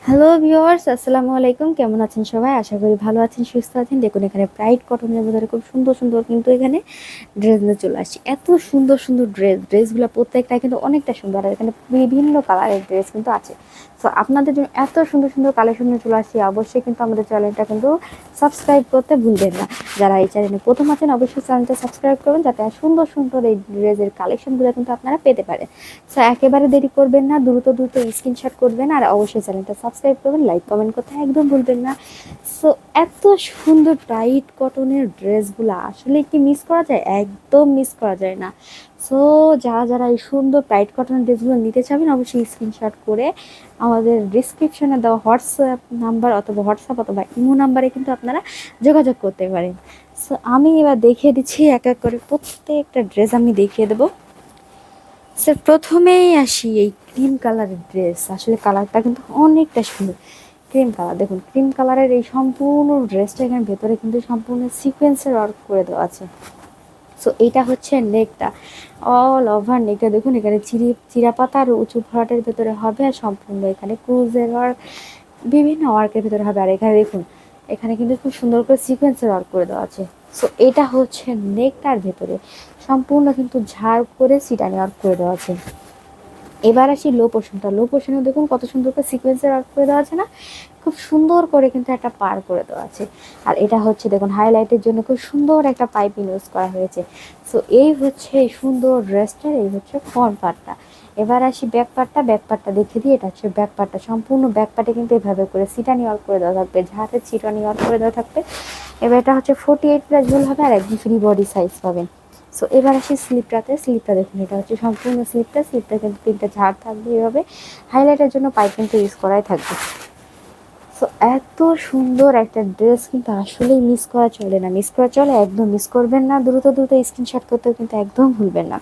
Hello viewers, আসসালামু আলাইকুম। কেমন আছেন সবাই? আশা করি ভালো আছেন, সুস্থ আছেন। দেখুন এখানে ব্রাইট কটনের ভিতরে খুব সুন্দর সুন্দর কিন্তু এখানে ড্রেস নিয়ে চলে আসছি। এত সুন্দর সুন্দর ড্রেসগুলো প্রত্যেকটা কিন্তু অনেকটা সুন্দর, আর এখানে বিভিন্ন কালারের ড্রেস কিন্তু আছে। সো আপনাদের জন্য এত সুন্দর সুন্দর কালেকশন নিয়ে চলে আসছি। অবশ্যই কিন্তু আমাদের চ্যানেলটা কিন্তু সাবস্ক্রাইব করতে ভুলবেন না। যারা এই চ্যানেলে প্রথম আছেন অবশ্যই চ্যানেলটা সাবস্ক্রাইব করবেন, যাতে সুন্দর সুন্দর এই ড্রেসের কালেকশনগুলো কিন্তু আপনারা পেতে পারেন। সো একেবারে দেরি করবেন না, দ্রুত দ্রুত স্ক্রিনশট করবেন, আর অবশ্যই চ্যানেলটা সাবস্ক্রাইব করবেন, লাইক কমেন্ট করতে একদম ভুলবেন না। সো এত সুন্দর ব্রাইট কটনের ড্রেসগুলো আসলে কি মিস করা যায়? একদম মিস করা যায় না। সো যারা যারা এই সুন্দর ব্রাইট কটনের ড্রেসগুলো নিতে চাবেন অবশ্যই স্ক্রিনশট করে আমাদের ডিসক্রিপশনে দেওয়া হোয়াটসঅ্যাপ নাম্বার অথবা ইমো নাম্বারে কিন্তু আপনারা যোগাযোগ করতে পারেন। সো আমি এবার দেখিয়ে দিচ্ছি এক এক করে প্রত্যেকটা ড্রেস আমি দেখিয়ে দেবো। স্যার প্রথমেই আসি এই ক্রিম কালারের ড্রেস। আসলে কালারটা কিন্তু অনেকটা সুন্দর, ক্রিম কালার। দেখুন ক্রিম কালারের এই সম্পূর্ণ ড্রেসটা এখানে ভেতরে কিন্তু সম্পূর্ণ সিকোয়েন্সের ওয়ার্ক করে দেওয়া আছে। সো এইটা হচ্ছে নেকটা, অল ওভার নেকটা দেখুন এখানে চিরাপাতা আর উঁচু ভরাটের ভেতরে হবে, আর সম্পূর্ণ এখানে ক্রুজের ওয়ার্ক বিভিন্ন ওয়ার্কের ভেতরে হবে। আর এখানে দেখুন এখানে কিন্তু খুব সুন্দর করে সিকোয়েন্সের ওয়ার্ক করে দেওয়া আছে। সো এটা হচ্ছে নেকটার ভেতরে সম্পূর্ণ কিন্তু ঝাড় করে সিটানি ওয়ার্ক করে দেওয়া আছে। এবার আসি লো পোর্শনেও দেখুন কত সুন্দর করে সিকোয়েন্সের ওয়ার্ক করে দেওয়া আছে না, খুব সুন্দর করে কিন্তু একটা পার করে দেওয়া আছে। আর এটা হচ্ছে দেখুন হাইলাইটের জন্য খুব সুন্দর একটা পাইপিং ইউজ করা হয়েছে। সো এই হচ্ছে এই সুন্দর ড্রেসটার এই হচ্ছে ফ্রন্ট পার্টটা। এবার আসি ব্যাক পার্টটা দেখে দিই। এটা হচ্ছে ব্যাক পার্টটা, সম্পূর্ণ ব্যাক পার্টে কিন্তু এভাবে করে সিটানি ওয়ার্ক করে দেওয়া থাকবে, ঝাড়ের সিটানি ওয়ার্ক করে দেওয়া থাকবে। এবার এটা হচ্ছে 48 ঝুল হবে, আর একদম ফ্রি বডি সাইজ পাবেন। সো এবার আসি স্লিপটা দেখুন এটা হচ্ছে সম্পূর্ণ স্লিপটা কিন্তু 3টা ঝাড় থাকবে এভাবে, হাইলাইটের জন্য পাইপ কিন্তু ইউজ করাই থাকবে। সো এত সুন্দর একটা ড্রেস কিন্তু আসলেই মিস করা চলে না, একদম মিস করবেন না, দ্রুত দ্রুত স্ক্রিনশট করতেও কিন্তু একদম ভুলবেন না।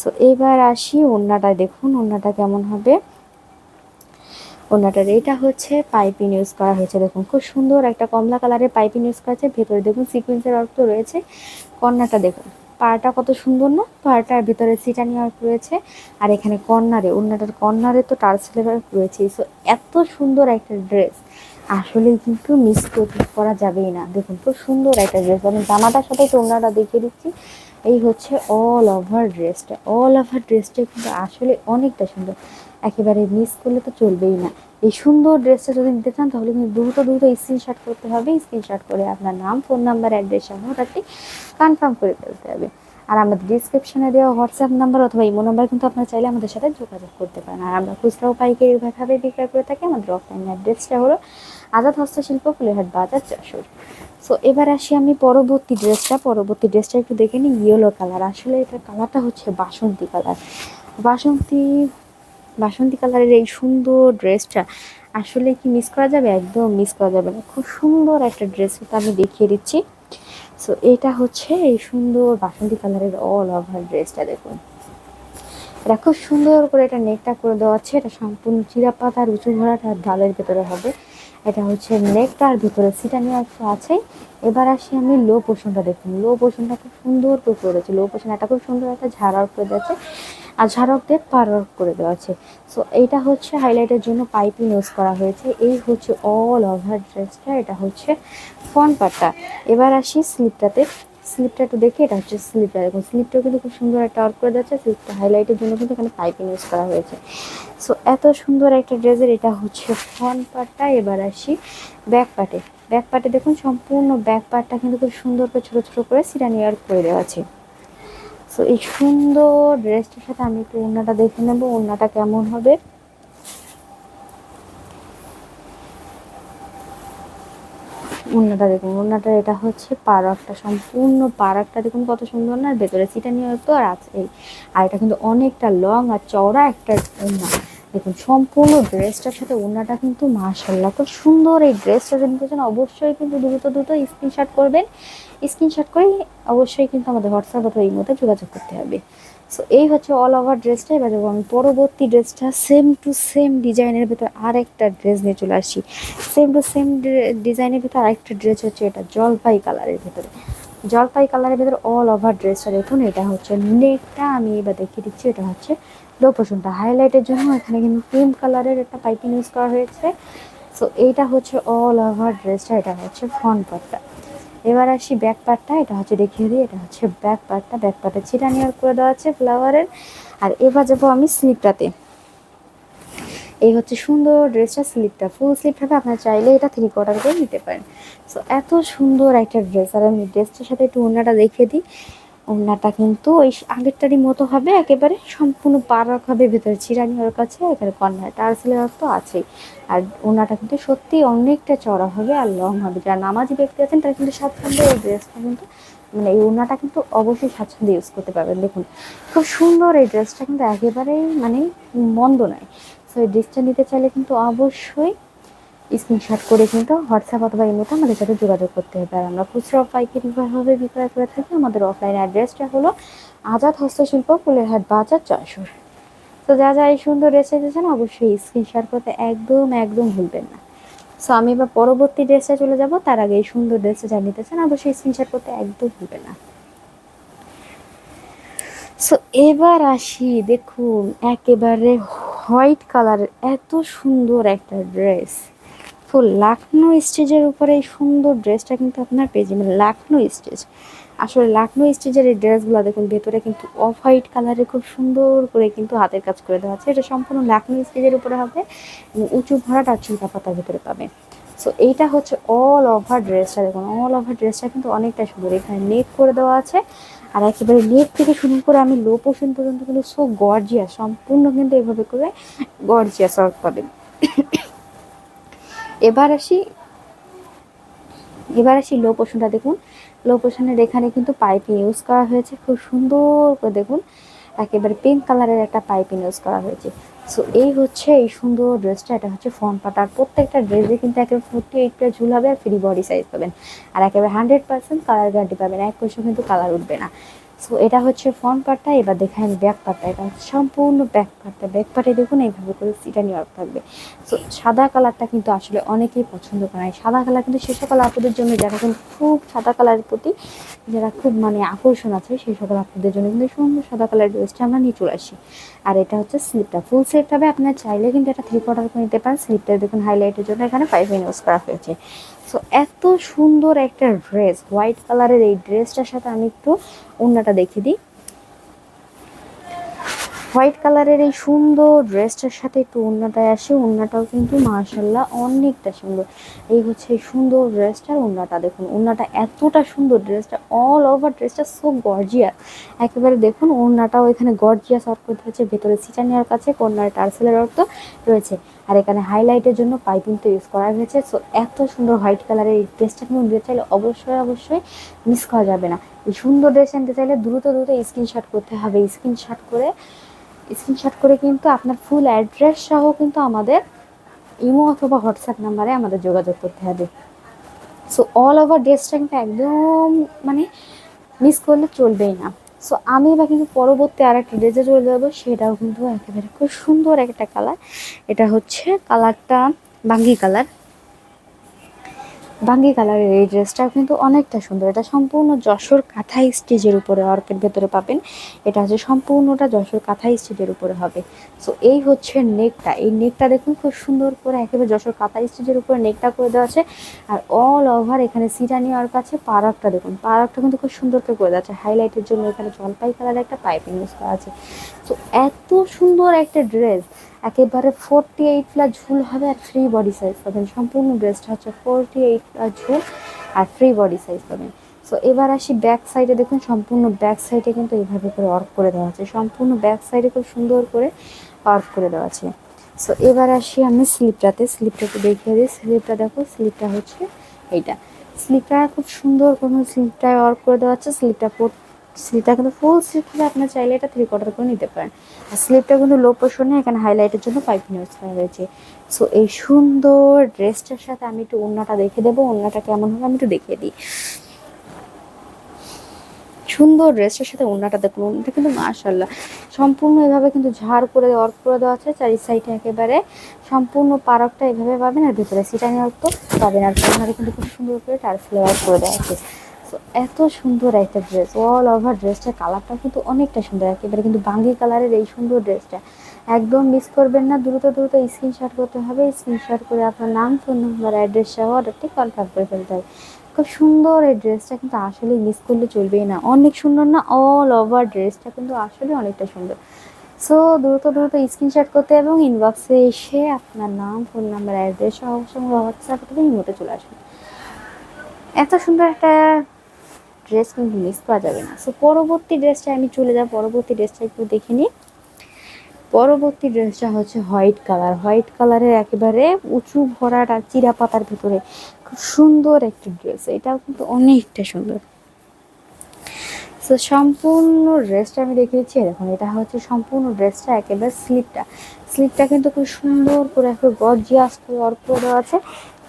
সো এবার আসি ওড়নাটা, দেখুন ওড়নাটা কেমন হবে। ওড়নাটার এটা হচ্ছে পাইপিং ইউজ করা হয়েছে, দেখুন খুব সুন্দর একটা কমলা কালারের পাইপিং ইউজ করা আছে, ভেতরে দেখুন সিকোয়েন্সের অর্থ রয়েছে। কর্নারটা দেখুন, পাড়টা কত সুন্দর না, পাড়টার ভিতরে সিটানি ওয়ার্ক রয়েছে। আর এখানে ওড়নাটার কর্নারে তো টার্সেল ওয়ার্ক রয়েছে। সো এত সুন্দর একটা ড্রেস আসলেই কিন্তু মিস করা যাবেই না। দেখুন খুব সুন্দর একটা ড্রেস, আমি জামাটার সাথে তো ওড়নাটা দেখিয়ে দিচ্ছি। এই হচ্ছে অল ওভার ড্রেসটা কিন্তু আসলে অনেকটা সুন্দর, একেবারে মিস করলে তো চলবেই না। এই সুন্দর ড্রেসটা যদি নিতে চান তাহলে কিন্তু দ্রুত দ্রুত স্ক্রিনশট করতে হবে, স্ক্রিনশট করে আপনার নাম, ফোন নাম্বার, অ্যাড্রেস সহ ওটাকে কনফার্ম করে ফেলতে হবে। আর আমাদের ডিসক্রিপশনে দেওয়া হোয়াটসঅ্যাপ নাম্বার অথবা ইমো নাম্বার কিন্তু আপনারা চাইলে আমাদের সাথে যোগাযোগ করতে পারেন। আর আমরা খুচরাও পাইকারি ভাবে বিক্রয় করে থাকি। আমাদের অফলাইন অ্যাড্রেসটা হলো আজাদ হস্তশিল্প, ফুলেরহাট বাজার, যশোর। সো এবার আসি আমি পরবর্তী ড্রেসটা একটু দেখে নিই। ইয়েলো কালার, আসলে এটার কালারটা হচ্ছে বাসন্তী কালার। বাসন্তী কালারের এই সুন্দর ড্রেসটা আসলে কি মিস করা যাবে? একদম মিস করা যাবে না। খুব সুন্দর একটা ড্রেস এটা আমি দেখিয়ে দিচ্ছি। সো এটা হচ্ছে এই সুন্দর বাসন্তী কালারের অল ওভার ড্রেসটা, দেখুন এটা খুব সুন্দর করে এটা নেকটা করে দেওয়া আছে। এটা সম্পূর্ণ চিরাপাত আর উঁচু ভরাট আর ঢালের ভেতরে হবে। এটা হচ্ছে নেকটার ভিতরে সিটানি একটা আছে। এবার আসি আমি লো পোর্শনটা, দেখুন লো পোর্শনটা খুব সুন্দর করে করেছে। লো পোর্শন একটা খুব সুন্দর একটা ঝাড় করে দিয়েছে, আর ঝাড়ক দিয়ে পার করে দেওয়া আছে। সো এইটা হচ্ছে হাইলাইটের জন্য পাইপিং ইউজ করা হয়েছে। এই হচ্ছে অল ওভার ড্রেসটা, এটা হচ্ছে ফ্রন্ট পার্টটা। এবার আসি স্লিপটা একটু দেখি। এটা হচ্ছে স্লিপটা, দেখুন স্লিপটাও কিন্তু খুব সুন্দর একটা ওয়ার্ক করে যাচ্ছে। স্লিপটা হাইলাইটের জন্য কিন্তু এখানে পাইপিং ইউজ করা হয়েছে। সো এত সুন্দর একটা ড্রেসের এটা হচ্ছে ফ্রন্ট পার্টটা। এবার আসি ব্যাক পার্টে দেখুন সম্পূর্ণ ব্যাক পার্টটা কিন্তু খুব সুন্দর করে ছোটো ছোটো করে সিটানি ওয়ার্ক করে দেওয়া আছে। সো এই সুন্দর ড্রেসটার সাথে আমি একটু ওড়নাটা দেখে নেবো, ওড়নাটা কেমন হবে। ওড়নাটা দেখুন, ওড়নাটা এটা হচ্ছে পাড়াকটা, সম্পূর্ণ পাড়াকটা দেখুন কত সুন্দর না, ভেতরে সিটা নিয়ে তো আর আছে এই। আর এটা কিন্তু অনেকটা লং আর চওড়া একটা ওড়না। দেখুন সম্পূর্ণ ড্রেসটার সাথে ওড়নাটা কিন্তু মাশাআল্লাহ খুব সুন্দর। এই ড্রেসটা যদি নিতে চান অবশ্যই কিন্তু দ্রুত স্ক্রিনশট করবেন। স্ক্রিনশট করে অবশ্যই কিন্তু আমাদের হোয়াটসঅ্যাপ অথবা ইমোতে যোগাযোগ করতে হবে। সো এই হচ্ছে অল ওভার ড্রেসটা। এবার যাবো আমি পরবর্তী ড্রেসটা, সেম টু সেম ডিজাইনের ভেতরে আরেকটা ড্রেস নিয়ে চলে আসি। সেম টু সেম ডিজাইনের ভিতরে আরেকটা ড্রেস হচ্ছে এটা জলপাই কালারের ভেতরে অল ওভার ড্রেসটা দেখুন। এটা হচ্ছে নেকটা, আমি এবার দেখিয়ে দিচ্ছি। এটা হচ্ছে লো পোর্শনটা হাইলাইটের জন্য এখানে কিন্তু ক্রিম কালারের একটা পাইপিং ইউজ করা হয়েছে। সো এইটা হচ্ছে অল ওভার ড্রেসটা, এটা হচ্ছে ফ্রন্ট পার্টটা। এবার আসি ব্যাক পার্টটা, এটা হচ্ছে দেখিয়ে দিই, এটা হচ্ছে ব্যাক পার্টটা। ব্যাক পার্টে চিটা নিয়ার করে দেওয়া আছে ফ্লাওয়ারের। আর এবার যাবো আমি স্লিপটাতে। এই হচ্ছে সুন্দর ড্রেসটা, স্লিপটা ফুল স্লিপ হবে, আপনারা চাইলে এটা 3/4 করে নিতে পারেন। সো এত সুন্দর একটা ড্রেস। আর আমি ড্রেসটার সাথে একটু ওড়নাটা দেখিয়ে দিই। ওড়নাটা কিন্তু ওই আগেরটারই মতো হবে, একেবারে সম্পূর্ণ পাড়াক হবে, ভেতরে চিরানি ওর কাছে, এখানে কর্নার টার্সেলের তো আছেই। আর ওড়নাটা কিন্তু সত্যি অনেকটা চড়া হবে আর লং হবে। যারা নামাজি ব্যক্তি আছেন তারা কিন্তু স্বাচ্ছন্দ্যে এই ড্রেসটা কিন্তু মানে এই ওড়নাটা কিন্তু অবশ্যই স্বাচ্ছন্দ্যে ইউজ করতে পারবেন। দেখুন খুব সুন্দর এই ড্রেসটা, কিন্তু একেবারেই মানে মন্দ নয়। সো এই ড্রেসটা নিতে চাইলে কিন্তু অবশ্যই স্ক্রিনশট করে কিন্তু হোয়াটসঅ্যাপ অথবা ইমোতে আমাদের সাথে যোগাযোগ করতে হবে। আর আমরা খুচরা পাইকারিভাবে বিক্রয় করে থাকি। আমাদের অফলাইন অ্যাড্রেসটা হলো আজাদ হস্তশিল্প, ফুলেরহাট বাজার, যশোর। তো যা যা এই সুন্দর ড্রেস এসেছেন অবশ্যই স্ক্রিনশট করতে একদম একদম ভুলবেন না। সো আমি এবার পরবর্তী ড্রেসটা চলে যাব, তার আগে এই সুন্দর ড্রেসটা যা নিতে চান অবশ্যই স্ক্রিনশট করতে একদম ভুলবেন না। সো এবার আসি, দেখুন একেবারে হোয়াইট কালারের এত সুন্দর একটা ড্রেস, ফুল লাখনো স্টেজের উপরে এই সুন্দর ড্রেসটা কিন্তু আপনার পেয়ে যাবেন। লাখনো স্টেজ, আসলে লাখনো স্টেজের এই ড্রেসগুলো দেখুন ভেতরে কিন্তু অফ হোয়াইট কালারে খুব সুন্দর করে কিন্তু হাতের কাজ করে দেওয়া আছে। এটা সম্পূর্ণ লাখনো স্টেজের উপরে হবে, উঁচু ভরাট আর চিন্তা পাতার ভিতরে পাবে। সো এইটা হচ্ছে অল ওভার ড্রেসটা, দেখুন অল ওভার ড্রেসটা কিন্তু অনেকটা সুন্দর। এখানে নেক করে দেওয়া আছে, আর একেবারে নেক থেকে শুরু করে আমি লো পোর্শন পর্যন্ত কিন্তু সো গর্জিয়াস, সম্পূর্ণ কিন্তু এভাবে করে গর্জিয়াস ওয়ার্ক পাবেন। এবার আসি লো পোর্শনটা। দেখুন লো পোর্শনের এখানে কিন্তু পাইপিং ইউজ করা হয়েছে খুব সুন্দর করে। দেখুন একেবারে পিঙ্ক কালারের একটা পাইপিং ইউজ করা হয়েছে। সো এই হচ্ছে এই সুন্দর ড্রেসটা, এটা হচ্ছে ফ্রন্ট পার্ট। আর প্রত্যেকটা ড্রেসে কিন্তু একেবারে 48 ঝুল হবে আর ফ্রি বডি সাইজ পাবেন। আর একেবারে 100% কালার গ্যারান্টি পাবেন, এক পয়সা কিন্তু কালার উঠবে না। সো এটা হচ্ছে ফ্রন্ট পার্টটা। এবার দেখেন ব্যাক পার্টটা, এটা হচ্ছে সম্পূর্ণ ব্যাক পার্টটা। ব্যাক পার্টে দেখুন এইভাবে করে সিটানি ওয়ার্ক থাকবে। সো সাদা কালারটা কিন্তু আসলে অনেকেই পছন্দ করে। সাদা কালার কিন্তু সে সকল আপুদের জন্য যারা কিন্তু খুব সাদা কালারের প্রতি যারা খুব মানে আকর্ষণ আছে, সেই সকল আপুদের জন্য কিন্তু সুন্দর সাদা কালারের ড্রেসটা আমরা নিয়ে চলে আসি। আর এটা হচ্ছে স্লিপটা, ফুল স্লিপ হবে, আপনার চাইলে কিন্তু এটা 3/4 করে নিতে পারেন। স্লিপটা দেখুন হাইলাইটের জন্য এখানে পাইপিং ইউজ করা হয়েছে। সো এত সুন্দর একটা ড্রেস, হোয়াইট কালারের এই ড্রেসটার সাথে আমি একটু ওড়নাটা দেখিয়ে দিই। হোয়াইট কালারের এই সুন্দর ড্রেসটার সাথে একটু ওড়নাটায় আসে, ওড়নাটাও কিন্তু মাশাআল্লাহ অনেকটা সুন্দর। এই হচ্ছে এই সুন্দর ড্রেসটার ওড়নাটা, দেখুন ওড়নাটা এতটা সুন্দর, ড্রেসটা অল ওভার ড্রেসটা সো গর্জিয়াস। একেবারে দেখুন ওড়নাটাও এখানে গর্জিয়াস অর্ক হয়েছে, ভেতরে সিটানিয়ার কাছে কর্নার টার্সেলের অর্থ রয়েছে। আর এখানে হাইলাইটের জন্য পাইপিং তো ইউজ করা হয়েছে। সো এত সুন্দর হোয়াইট কালারের এই ড্রেসটা কিন্তু নিতে চাইলে অবশ্যই মিস করা যাবে না। এই সুন্দর ড্রেস নিতে চাইলে দ্রুত স্ক্রিনশট করতে হবে। স্ক্রিনশট করে কিন্তু আপনার ফুল অ্যাড্রেস সহ কিন্তু আমাদের ইমো অথবা হোয়াটসঅ্যাপ নাম্বারে আমাদের যোগাযোগ করতে হবে। সো অল ওভার ড্রেসটা কিন্তু একদম মানে মিস করলে চলবেই না। সো আমি এবার কিন্তু পরবর্তী আর একটা ড্রেসে চলে যাবো, সেটাও কিন্তু একেবারে খুব সুন্দর একটা কালার। এটা হচ্ছে কালারটা বাঙ্গি কালারের এই ড্রেসটাও কিন্তু অনেকটা সুন্দর। এটা সম্পূর্ণ যশোর কাঁথা স্টিচের উপরে অর্কের ভেতরে পাবেন। এটা হচ্ছে সম্পূর্ণটা যশোর কাঁথা স্টিচের উপরে হবে। সো এই হচ্ছে নেকটা, এই নেকটা দেখুন খুব সুন্দর করে একেবারে যশোর কাঁথা স্টিচের উপরে নেকটা করে দেওয়া আছে। আর অল ওভার এখানে সিটানি ওয়ার্ক আছে। পাড়াকটা দেখুন, পাড়াকটা কিন্তু খুব সুন্দর করে দেওয়া আছে। হাইলাইটের জন্য এখানে জলপাই কালারের একটা পাইপিং ইউজ করা আছে। সো এত সুন্দর একটা ড্রেস, একেবারে 48 ঝুল হবে আর ফ্রি বডি সাইজ পাবেন। সম্পূর্ণ ড্রেসটা হচ্ছে 48 ঝুল আর ফ্রি বডি সাইজ পাবেন। সো এবার আসি ব্যাক সাইডে, দেখুন সম্পূর্ণ ব্যাক সাইডে কিন্তু এইভাবে করে ওয়ার্ক করে দেওয়া আছে। সম্পূর্ণ ব্যাক সাইডে খুব সুন্দর করে ওয়ার্ক করে দেওয়া আছে। সো এবার আসি আমি স্লিপটাতে দেখিয়ে দিই। স্লিপটা দেখো, স্লিপটা হচ্ছে এইটা। স্লিপটা খুব সুন্দর কোনো স্লিপটায় ওয়ার্ক করে দেওয়া আছে। স্লিপটা কিন্তু ফুল স্লিপ হলে আপনার চাইলে এটা 3/4 করে নিতে পারেন। আর স্লিপটা কিন্তু লো পোর্শনে এখানে হাইলাইটের জন্য পাইপিং ইউজ করা হয়েছে। সো এই সুন্দর ড্রেসটার সাথে আমি একটু ওড়নাটা দেখে দেবো, ওড়নাটা কেমন হবে আমি একটু দেখিয়ে দিই। সুন্দর ড্রেসটার সাথে ওড়নাটা দেখুন, ওড়নাটা কিন্তু মাশাআল্লাহ সম্পূর্ণ এভাবে কিন্তু ঝাড় করে ওয়ার্ক করে দেওয়া আছে। চারি সাইডে একেবারে সম্পূর্ণ পারকটা এভাবে পাবেন, আর ভেতরে সিটানি ওয়ার্ক তো পাবেন। আর কর্নারে কিন্তু খুব সুন্দর করে টার্সেল ওয়ার্ক করে দেওয়া আছে। তো এত সুন্দর একটা ড্রেস, অল ওভার ড্রেসটার কালারটা কিন্তু অনেকটা সুন্দর, একেবারে কিন্তু বাঙ্গি কালারের এই সুন্দর ড্রেসটা একদম মিস করবেন না। দ্রুত দ্রুত স্ক্রিনশট করতে হবে, স্ক্রিনশট করে আপনার নাম, ফোন নাম্বার, অ্যাড্রেস সহ অর্ডারটি কনফার্ম করে ফেলতে হবে। খুব সুন্দর এই ড্রেসটা, কিন্তু আসলে মিস করলে চলবেই না, অনেক সুন্দর না? অল ওভার ড্রেসটা কিন্তু আসলে অনেকটা সুন্দর। সো দ্রুত দ্রুত স্ক্রিনশট করতে এবং ইনবক্সে এসে আপনার নাম, ফোন নাম্বার, অ্যাড্রেস সহ সঙ্গে হোয়াটসঅ্যাপ থেকে ইমোতে চলে আসবে। এত সুন্দর একটা ড্রেস কিন্তু মিস করা যাবে না। সো পরবর্তী ড্রেসটা আমি চলে যাব, পরবর্তী ড্রেসটা একটু দেখে নিই। পরবর্তী ড্রেসটা হচ্ছে হোয়াইট কালার, হোয়াইট কালারের একেবারে উঁচু ভরাটা চিরা পাতার ভিতরে খুব সুন্দর একটি ড্রেস, এটাও কিন্তু অনেকটা সুন্দর। সো সম্পূর্ণ ড্রেসটা আমি দেখিয়েছি, দেখুন এটা হচ্ছে সম্পূর্ণ ড্রেসটা, একেবারে স্লিপটা কিন্তু খুব সুন্দর করে একটু গর্জিয়াস করে অর্ক দেওয়া আছে,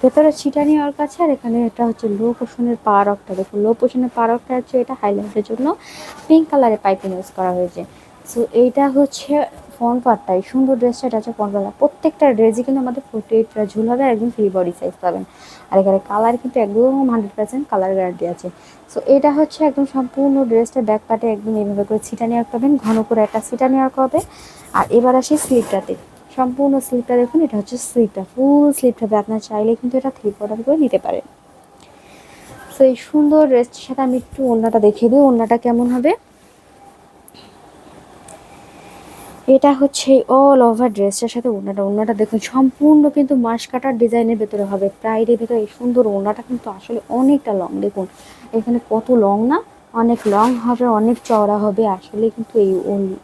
ভেতরে ছিটানি ওর কাছে। আর এখানে এটা হচ্ছে লো পোর্শনের পারকটা, দেখুন লো পোর্শনের পারকটা হচ্ছে এটা হাইলাইটের জন্য পিঙ্ক কালারের পাইপিং ইউজ করা হয়েছে। সো এইটা হচ্ছে ফ্রন্ট পার্টটা, এই সুন্দর ড্রেসটা, এটা হচ্ছে ফ্রন্ট পার্ট। প্রত্যেকটা ড্রেসই কিন্তু আমাদের 48 ঝুল হবে, একদম ফ্রি বডি সাইজ পাবেন। আর এখানে কালার কিন্তু একদম 100% কালার গ্যারান্টি আছে। সো এটা হচ্ছে একদম সম্পূর্ণ ড্রেসটা ব্যাক পার্টে একদম এইভাবে করে ছিটানি আঁক পাবেন, ঘন করে একটা ছিটানি আঁক হবে। আর এবার আসি স্লিপটাতে, সম্পূর্ণ স্লিপটা দেখুন, এটা হচ্ছে স্লিপটা, ফুল স্লিপটা হবে, আপনার চাইলে কিন্তু এটা 3/4 করে নিতে পারেন। সো এই সুন্দর ড্রেসটার সাথে আমি একটু ওড়নাটা দেখিয়ে দিই, ওড়নাটা কেমন হবে। এটা হচ্ছে অল ওভার ড্রেসটার সাথে ওড়নাটা দেখুন সম্পূর্ণ কিন্তু মাস কাটার ডিজাইনের ভেতরে হবে, প্রাইডের ভেতরে এই সুন্দর ওড়নাটা কিন্তু আসলে অনেকটা লং, দেখুন এখানে কত লং না, অনেক লং হবে, অনেক চওড়া হবে আসলে, কিন্তু এই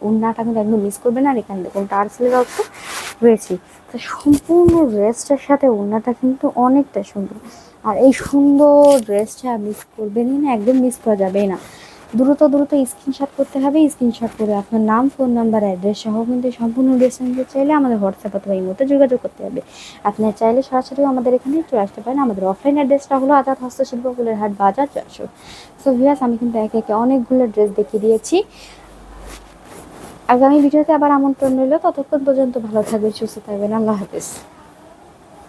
ওড়নাটা কিন্তু একদম মিস করবে না। আর এখানে দেখুন টার্সেলের অর্থ রয়েছে, তো সম্পূর্ণ ড্রেসটার সাথে ওড়নাটা কিন্তু অনেকটা সুন্দর। আর এই সুন্দর ড্রেসটা মিস করবেনই না, একদম মিস করা যাবে না। দ্রুত দ্রুত স্ক্রিনশট করতে হবে, স্ক্রিনশট করে আপনার নাম, ফোন নাম্বার, অ্যাড্রেস সহ কিন্তু সম্পূর্ণ ড্রেসটা নিতে চাইলে আমাদের হোয়াটসঅ্যাপ অথবা ইমোতে যোগাযোগ করতে হবে। আপনার চাইলে সরাসরি আমাদের এখানে চলে আসতে পারেন। আমাদের অফলাইন অ্যাড্রেসটা হলো আজাদ হস্তশিল্প ফুলেরহাট বাজার 400। সো ভিউয়ার্স, আমি কিন্তু একে একে অনেকগুলো ড্রেস দেখিয়ে দিয়েছি। আগামী ভিডিওতে আবার আমন্ত্রণ রইল, ততক্ষণ পর্যন্ত ভালো থাকবেন, সুস্থ থাকবেন, আল্লাহ হাফেজ।